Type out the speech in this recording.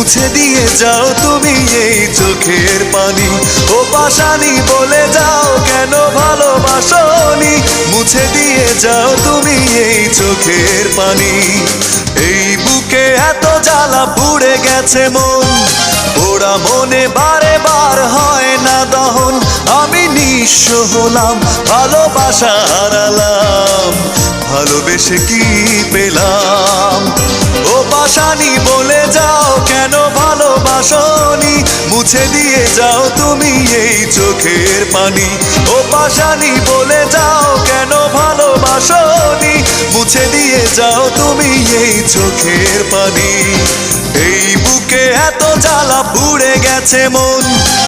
মুছে দিয়ে যাও তুমি এই চোখের পানি। ও পাশানি বলে যাও কেন ভালোবাসনি, মুছে দিয়ে যাও তুমি এই চোখের পানি। এই বুকে এত জ্বালা পুড়ে গেছে মন, ওরা মনে বারে বার হয় না দহন। আমি নিঃস্ব হলাম, ভালোবাসা হারালাম, ভালোবেসে কি পেলাম। ও পাশানি বলে যাও কেন ভালোবাসনি, মুছে দিয়ে যাও তুমি এই চোখের পানি। ও পাশানি বলে যাও কেন ভালোবাসনি, মুছে দিয়ে যাও তুমি এই চোখের পানি। এই বুকে এত জ্বালা পুড়ে গেছে মন।